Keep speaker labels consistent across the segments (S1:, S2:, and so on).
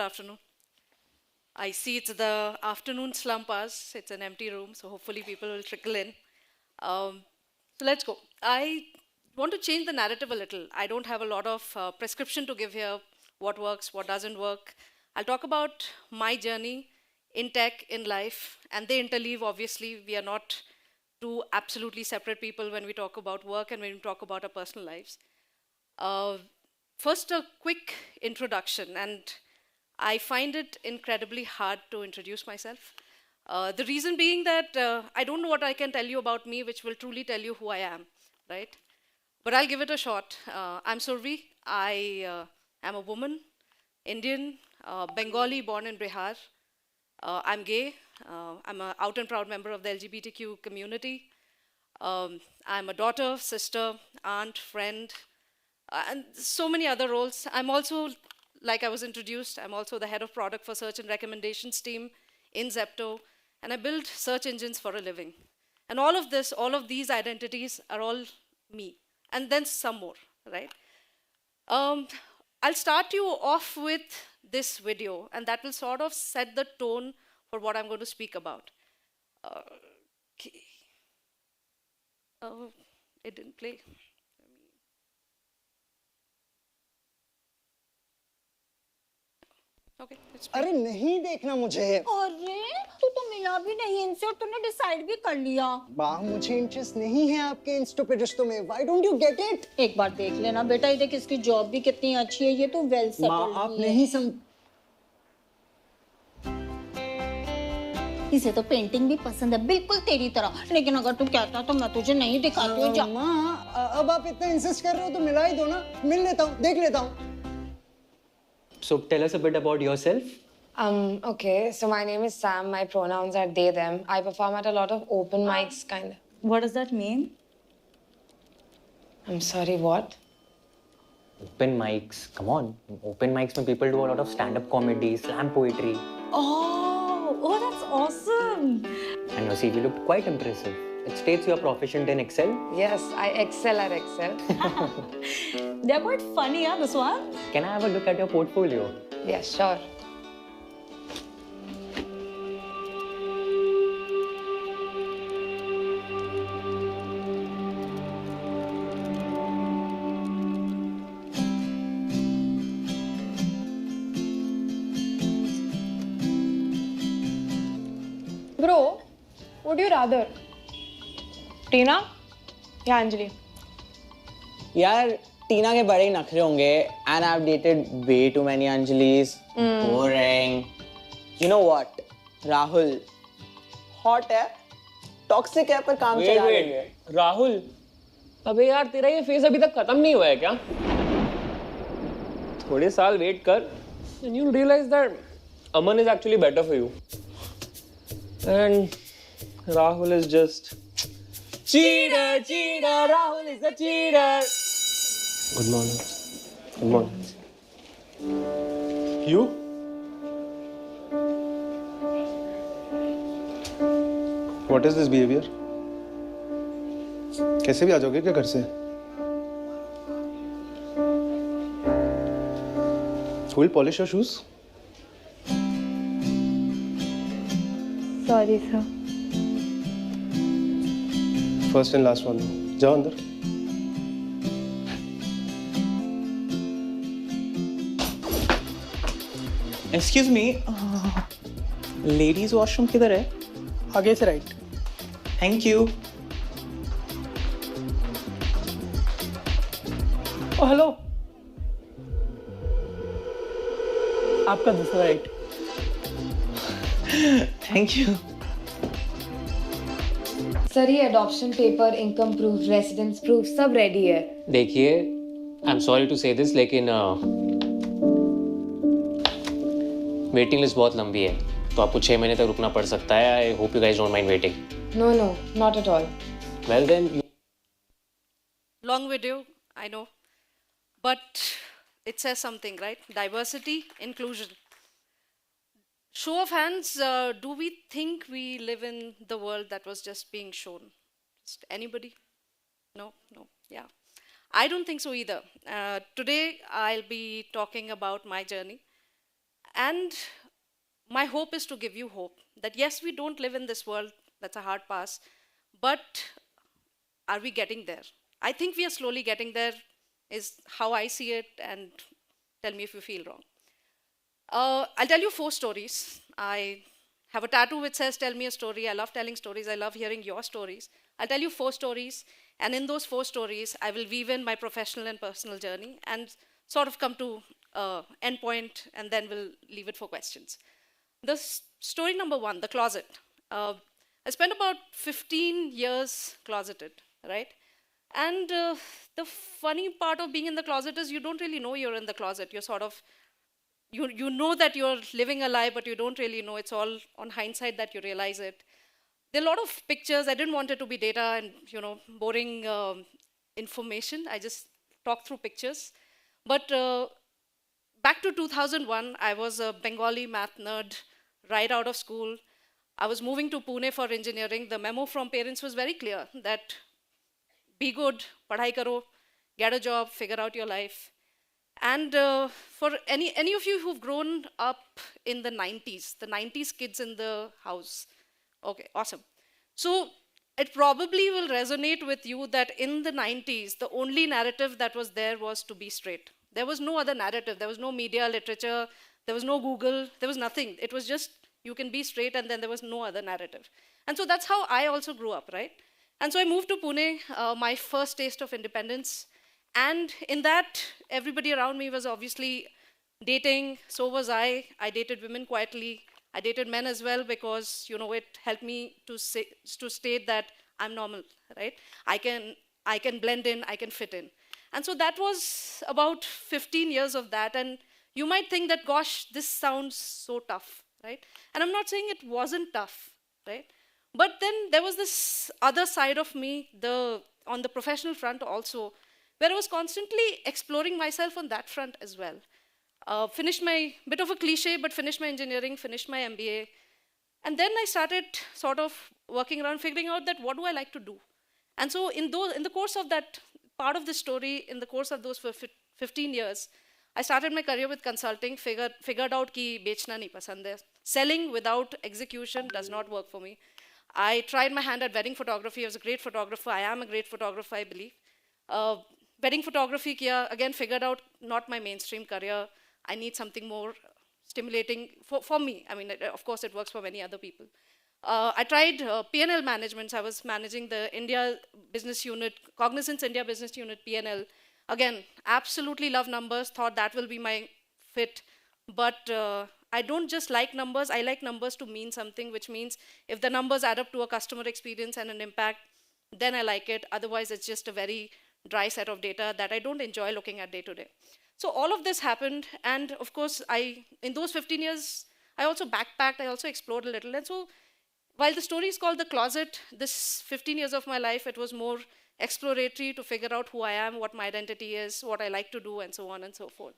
S1: afternoon. I see it's the afternoon slump hours. It's an empty room, so hopefully people will trickle in. So let's go. I want to change the narrative a little. I don't have a lot of prescription to give here, what works, what doesn't work. I'll talk about my journey in tech, in life, and they interleave, obviously. We are not two absolutely separate people when we talk about work and when we talk about our personal lives. Uh, First, a quick introduction, and I find it incredibly hard to introduce myself. The reason being that I don't know what I can tell you about me, which will truly tell you who I am, right? But I'll give it a shot. I'm Survi. I am a woman, Indian, Bengali, born in Bihar. I'm gay. I'm an out and proud member of the LGBTQ community. I'm a daughter, sister, aunt, friend, and so many other roles. I'm also, like I was introduced, I'm also the head of product for search and recommendations team in Zepto, and I build search engines for a living. And all of this, all of these identities are all me, and then some more, right? Um, I'll start you off with this video, and that will sort of set the tone for what I'm going to speak about. Okay. Oh, it didn't play. Okay, it's
S2: अरे नहीं देखना मुझे।
S3: अरे तू तो मिला भी नहीं इनसे और तूने डिसाइड भी कर लिया।
S2: वाह मुझे इंटरेस्ट नहीं है आपके इन स्टूपिड रिश्तों में। Why don't you get it?
S3: एक बार देख लेना बेटा, ये देख इसकी जॉब भी कितनी अच्छी है, ये तो वेल सेटल्ड
S2: माँ आप नहीं सम
S3: इसे तो पेंटिंग भी पसंद है बिल्कुल तेरी तरह, लेकिन अगर तू कहता तो मैं तुझे नहीं दिखाती हूँ। जा
S2: माँ अब आप इतना इंसिस्ट कर रहे हो तो मिला ही दो ना, मिल लेता हूँ, देख लेता हूँ।
S4: So tell us a bit about yourself.
S5: Okay, so my name is Sam. My pronouns are they, them. I perform at a lot of open mics, kind of.
S3: What does that mean?
S5: I'm sorry, what?
S4: Open mics. Come on. Open mics when people do a lot of stand-up comedy, slam poetry.
S3: Oh, that's awesome.
S4: And your CV looked quite impressive. It states you're proficient in Excel.
S5: Yes, I excel at Excel.
S3: They're quite funny, huh, this one?
S4: Can I have a look at your portfolio?
S5: Yes, sure. Bro, would you rather? Tina या अंजलि?
S6: यार टीना के बड़े ही नखरे होंगे and I've dated way too many Anjalis. Boring. You know what? Rahul hot है, toxic है पर काम चला लेंगे.
S7: राहुल, अबे यार तेरा ये फेज अभी तक खत्म नहीं हुआ है क्या? थोड़े साल वेट कर and you'll realize that Aman is actually better for you. And Rahul is just cheater, cheater. Rahul is a cheater. Good morning. Good morning. You?
S8: What is this behavior? कैसे भी आ जाओगे क्या घर से? Who will polish your shoes?
S5: Sorry, sir.
S8: First and last one. जाओ अंदर.
S6: Excuse me. Ladies washroom किधर है?
S2: आगे से right.
S6: Thank you.
S2: Oh hello. आपका दूसरा राइट.
S6: Thank you.
S5: सर ये adoption paper, income proof, residence proof सब ready है.
S7: देखिए, I'm sorry to say this, लेकिन वेटिंग लिस्ट बहुत लंबी है, तो आपको 6 महीने तक रुकना पड़ सकता है. I hope you guys don't mind waiting.
S5: No, not at all.
S7: Well then.
S1: long video, I know, but it says something, right? Diversity, inclusion. Show of hands, do we think we live in the world that was just being shown? Just anybody? No, yeah. I don't think so either. Today, I'll be talking about my journey. And my hope is to give you hope that yes, we don't live in this world, that's a hard pass, but are we getting there? I think we are slowly getting there, is how I see it, and tell me if you feel wrong. I'll tell you 4 stories. I have a tattoo which says, "Tell me a story." I love telling stories. I love hearing your stories. I'll tell you 4 stories, and in those 4 stories, I will weave in my professional and personal journey and sort of come to end point, and then we'll leave it for questions. Story number 1, the closet. I spent about 15 years closeted, right? And the funny part of being in the closet is you don't really know you're in the closet. You're sort of, you know that you're living a lie, but you don't really know. It's all on hindsight that you realize it. There are a lot of pictures. I didn't want it to be data and, boring information. I just talked through pictures. But back to 2001, I was a Bengali math nerd right out of school. I was moving to Pune for engineering. The memo from parents was very clear that be good, padhai karo, get a job, figure out your life. And for any of you who've grown up in the 90s kids in the house, okay, awesome. So it probably will resonate with you that in the 90s, the only narrative that was there was to be straight. There was no other narrative. There was no media literature. There was no Google. There was nothing. It was just you can be straight, and then there was no other narrative. And so that's how I also grew up, right? And so I moved to Pune, my first taste of independence. And in that, everybody around me was obviously dating. So was I. I dated women quietly. I dated men as well because, it helped me to state that I'm normal, right? I can blend in, I can fit in. And so that was about 15 years of that. And you might think that, gosh, this sounds so tough, right? And I'm not saying it wasn't tough, right? But then there was this other side of me, on the professional front also, where I was constantly exploring myself on that front as well. Finished my, bit of a cliche, but finished my engineering, finished my MBA. And then I started sort of working around, figuring out that what do I like to do? And so in the course of that part of the story, in the course of those 15 years, I started my career with consulting, figured out ki bechna nahi pasand hai. Selling without execution does not work for me. I tried my hand at wedding photography. I was a great photographer. I am a great photographer, I believe. Wedding photography, kiya, again, figured out not my mainstream career. I need something more stimulating for me. I mean, of course, it works for many other people. I tried P&L management. I was managing the India business unit, Cognizance India business unit, P&L. Again, absolutely love numbers, thought that will be my fit. But I don't just like numbers, I like numbers to mean something, which means if the numbers add up to a customer experience and an impact, then I like it. Otherwise, it's just a very dry set of data that I don't enjoy looking at day to day. So all of this happened, and of course, in those 15 years, I also backpacked, I also explored a little. And so while the story is called The Closet, this 15 years of my life, it was more exploratory to figure out who I am, what my identity is, what I like to do, and so on and so forth.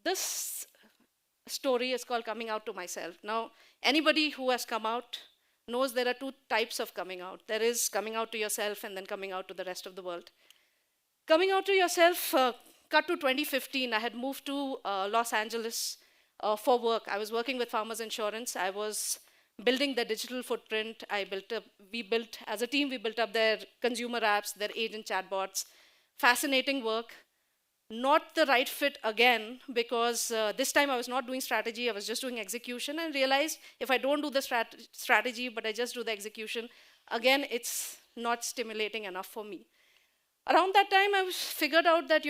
S1: This story is called Coming Out to Myself. Now, anybody who has come out knows there are 2 types of coming out. There is coming out to yourself and then coming out to the rest of the world. Coming out to yourself, cut to 2015, I had moved to Los Angeles for work. I was working with Farmers Insurance. I was building their digital footprint. As a team, we built up their consumer apps, their agent chatbots. Fascinating work. Not the right fit again, because this time I was not doing strategy, I was just doing execution, and realized if I don't do the strategy, but I just do the execution, again, it's not stimulating enough for me. Around that time, I figured out that,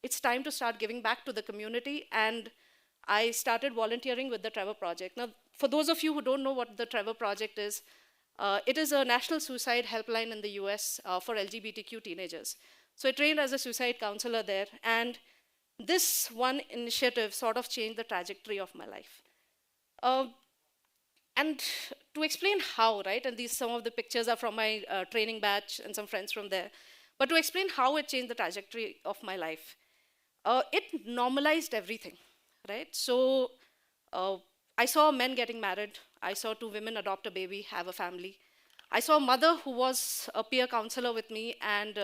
S1: it's time to start giving back to the community, and I started volunteering with the Trevor Project. Now, for those of you who don't know what the Trevor Project is, it is a national suicide helpline in the US for LGBTQ teenagers. So I trained as a suicide counselor there, and this one initiative sort of changed the trajectory of my life. And to explain how, right, and some of the pictures are from my training batch and some friends from there, but to explain how it changed the trajectory of my life, it normalized everything, right? So I saw men getting married. I saw 2 women adopt a baby, have a family. I saw a mother who was a peer counselor with me, and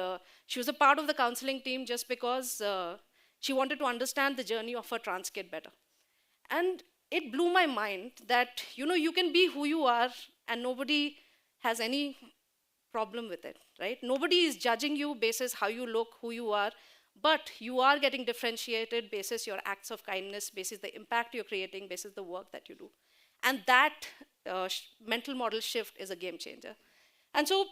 S1: she was a part of the counseling team just because She wanted to understand the journey of her trans kid better. And it blew my mind that, you can be who you are and nobody has any problem with it, right? Nobody is judging you basis how you look, who you are, but you are getting differentiated basis your acts of kindness, basis the impact you're creating, basis the work that you do. And that mental model shift is a game changer. And so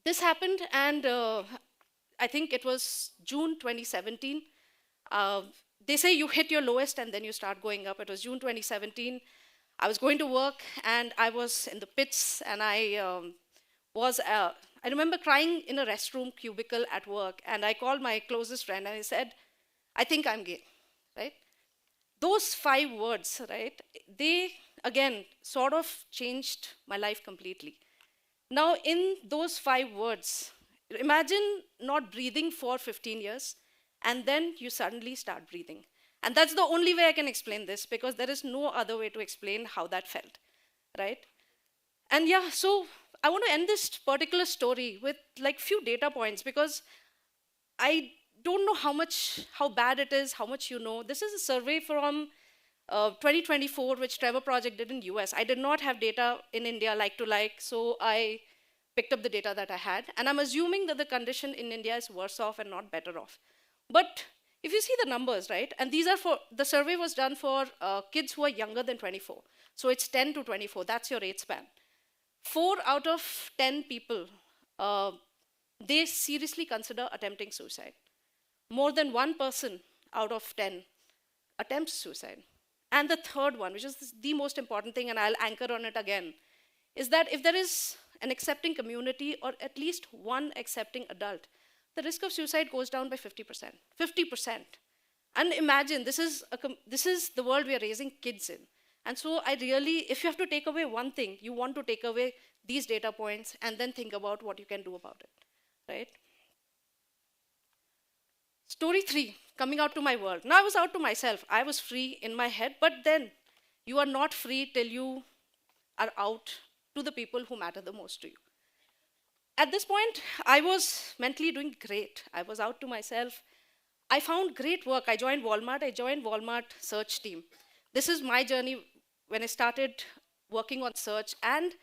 S1: this happened, and I think it was June 2017. They say you hit your lowest and then you start going up. It was June 2017. I was going to work and I was in the pits, and I remember crying in a restroom cubicle at work, and I called my closest friend and I said, I think I'm gay, right? Those 5 words, right, they again sort of changed my life completely. Now, in those 5 words, imagine not breathing for 15 years, and then you suddenly start breathing. And that's the only way I can explain this, because there is no other way to explain how that felt, right? And yeah, so I want to end this particular story with like few data points, because I don't know how bad it is, how much you know. This is a survey from 2024, which Trevor Project did in US. I did not have data in India like to like, so I picked up the data that I had. And I'm assuming that the condition in India is worse off and not better off. But if you see the numbers, right, and these are the survey was done for kids who are younger than 24. So it's 10 to 24, that's your age span. 4 out of 10 people, they seriously consider attempting suicide. More than 1 person out of 10 attempts suicide. And the third one, which is the most important thing, and I'll anchor on it again, is that if there is an accepting community or at least one accepting adult, the risk of suicide goes down by 50%. 50%. And imagine, this is the world we are raising kids in. And so I really, if you have to take away one thing, you want to take away these data points and then think about what you can do about it, right? Story 3, coming out to my world. Now I was out to myself. I was free in my head, but then you are not free till you are out to the people who matter the most to you. At this point, I was mentally doing great. I was out to myself. I found great work. I joined Walmart search team. This is my journey when I started working on search. And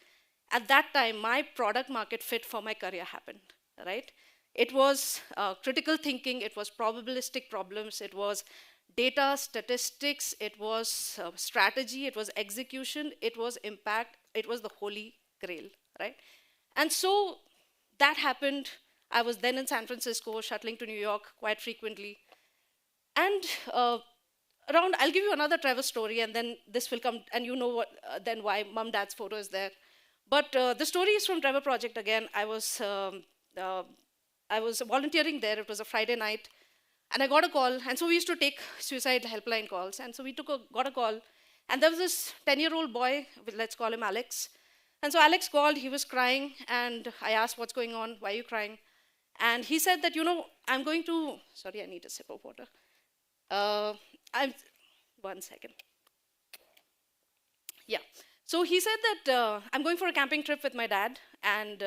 S1: at that time, my product market fit for my career happened, right? It was critical thinking. It was probabilistic problems. It was data, statistics. It was strategy. It was execution. It was impact. It was the holy grail, right? And so that happened. I was then in San Francisco, shuttling to New York quite frequently. And I'll give you another Trevor story, and then this will come, and you know what, then why mom, dad's photo is there. But the story is from Trevor Project again. I was volunteering there. It was a Friday night, and I got a call. And so we used to take suicide helpline calls. And so we got a call, and there was this 10-year-old boy, let's call him Alex. And so Alex called, he was crying, and I asked, what's going on? Why are you crying? And he said that, I'm going to, sorry, I need a sip of water. One second. Yeah. So he said that I'm going for a camping trip with my dad, and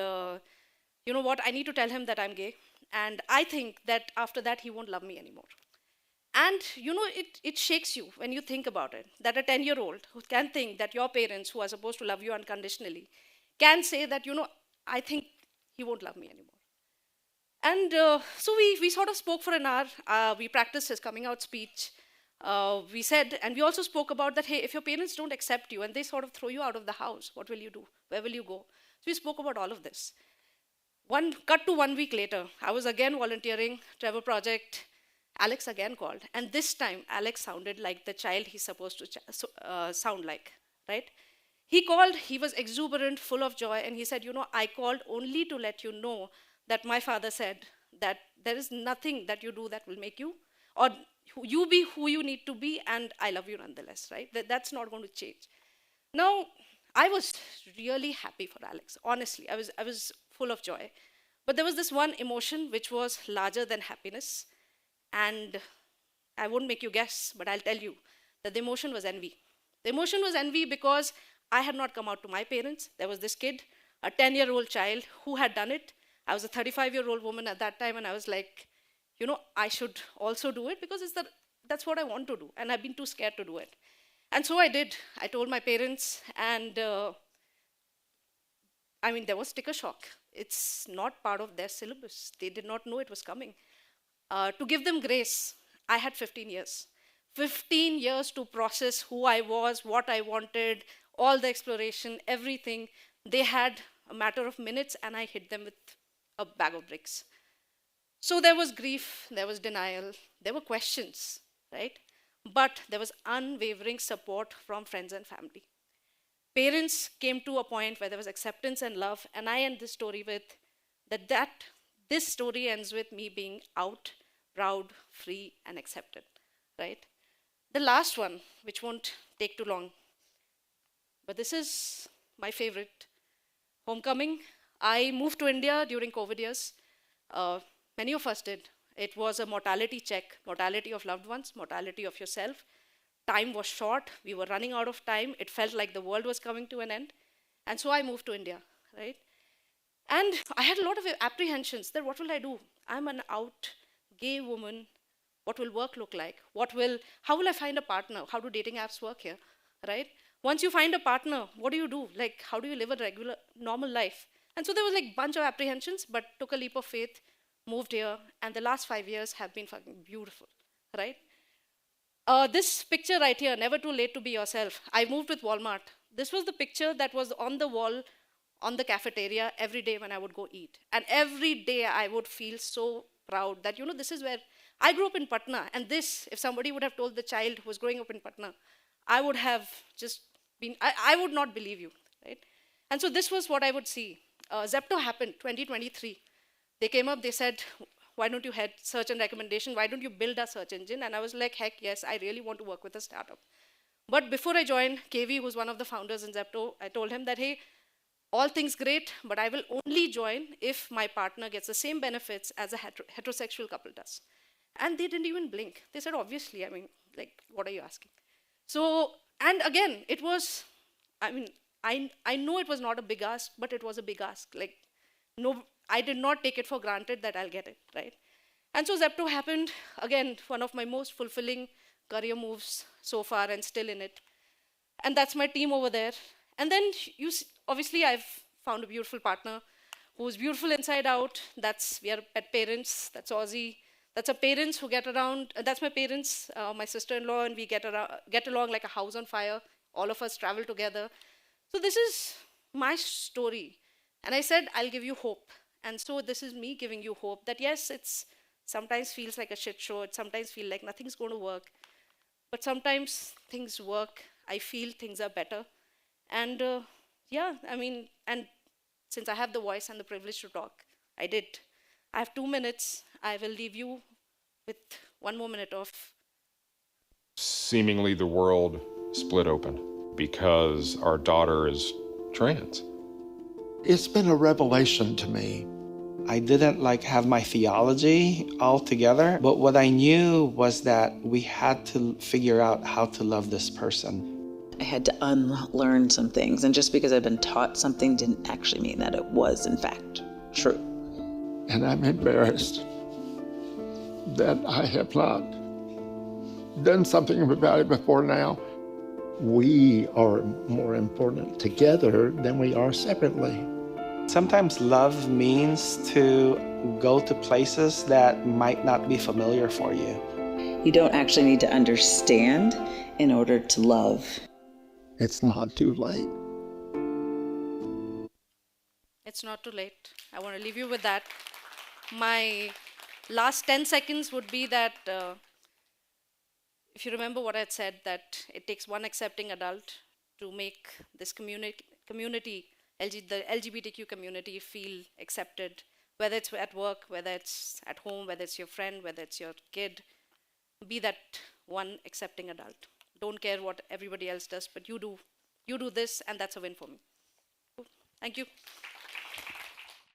S1: you know what, I need to tell him that I'm gay. And I think that after that, he won't love me anymore. And it shakes you when you think about it, that a 10-year-old who can think that your parents, who are supposed to love you unconditionally, can say that, I think he won't love me anymore. And so we sort of spoke for an hour. We practiced his coming out speech. We said, and we also spoke about that, hey, if your parents don't accept you and they sort of throw you out of the house, what will you do? Where will you go? So we spoke about all of this. Cut to 1 week later, I was again volunteering, Trevor Project. Alex again called, and this time Alex sounded like the child he's supposed to sound like, right? He called, he was exuberant, full of joy, and he said, I called only to let you know that my father said that there is nothing that you do that will make you, or you be who you need to be, and I love you nonetheless, right? That's not going to change. Now, I was really happy for Alex, honestly. I was full of joy. But there was this one emotion which was larger than happiness. And I won't make you guess, but I'll tell you that the emotion was envy. The emotion was envy because I had not come out to my parents. There was this kid, a 10-year-old child, who had done it. I was a 35-year-old woman at that time, and I was like, I should also do it because that's what I want to do. And I've been too scared to do it. And so I did. I told my parents, and there was sticker shock. It's not part of their syllabus. They did not know it was coming. To give them grace, I had 15 years. 15 years to process who I was, what I wanted, all the exploration, everything. They had a matter of minutes, and I hit them with a bag of bricks. So there was grief, there was denial, there were questions, right? But there was unwavering support from friends and family. Parents came to a point where there was acceptance and love, and I end this story with that this story ends with me being out, proud, free, and accepted, right? The last one, which won't take too long, but this is my favorite, homecoming. I moved to India during COVID years. Many of us did. It was a mortality check, mortality of loved ones, mortality of yourself. Time was short. We were running out of time. It felt like the world was coming to an end. And so I moved to India, right? And I had a lot of apprehensions that what will I do? I'm an out gay woman. What will work look like? How will I find a partner? How do dating apps work here, right? Once you find a partner, what do you do? Like, how do you live a regular, normal life? And so there was like a bunch of apprehensions, but took a leap of faith, moved here, and the last 5 years have been fucking beautiful, right? This picture right here, never too late to be yourself. I moved with Walmart. This was the picture that was on the wall on the cafeteria every day when I would go eat. And every day I would feel so proud that, this is where I grew up in Patna. And this, if somebody would have told the child who was growing up in Patna, I would have just been, I would not believe you, right? And so this was what I would see. Zepto happened, 2023. They came up, they said, why don't you head search and recommendation? Why don't you build a search engine? And I was like, heck yes, I really want to work with a startup. But before I joined, KV, who's one of the founders in Zepto, I told him that, hey, all things great, but I will only join if my partner gets the same benefits as a heterosexual couple does. And they didn't even blink. They said, obviously, what are you asking? So, and again, it was, I know it was not a big ask, but it was a big ask. No, I did not take it for granted that I'll get it, right? And so Zepto happened, again, one of my most fulfilling career moves so far and still in it. And that's my team over there. And then obviously I've found a beautiful partner who's beautiful inside out. We are pet parents, that's Aussie. That's our parents who get around, that's my parents, my sister-in-law, and we get along like a house on fire. All of us travel together. So this is my story. And I said, I'll give you hope. And so this is me giving you hope that yes, it's sometimes feels like a shit show. It sometimes feels like nothing's going to work. But sometimes things work. I feel things are better. And and since I have the voice and the privilege to talk, I did. I have 2 minutes. I will leave you with 1 more minute of.
S9: Seemingly the world split open because our daughter is trans.
S10: It's been a revelation to me. I didn't have my theology all together, but what I knew was that we had to figure out how to love this person.
S11: I had to unlearn some things, and just because I've been taught something didn't actually mean that it was, in fact, true.
S10: And I'm embarrassed that I have not done something about it before now. We are more important together than we are separately. Sometimes love means to go to places that might not be familiar for you.
S11: You don't actually need to understand in order to love.
S10: It's not too late.
S1: It's not too late. I want to leave you with that. My last 10 seconds would be that if you remember what I had said, that it takes one accepting adult to make this community, the LGBTQ community, feel accepted, whether it's at work, whether it's at home, whether it's your friend, whether it's your kid. Be that one accepting adult. Don't care what everybody else does, but you do this, and that's a win for me. Thank you.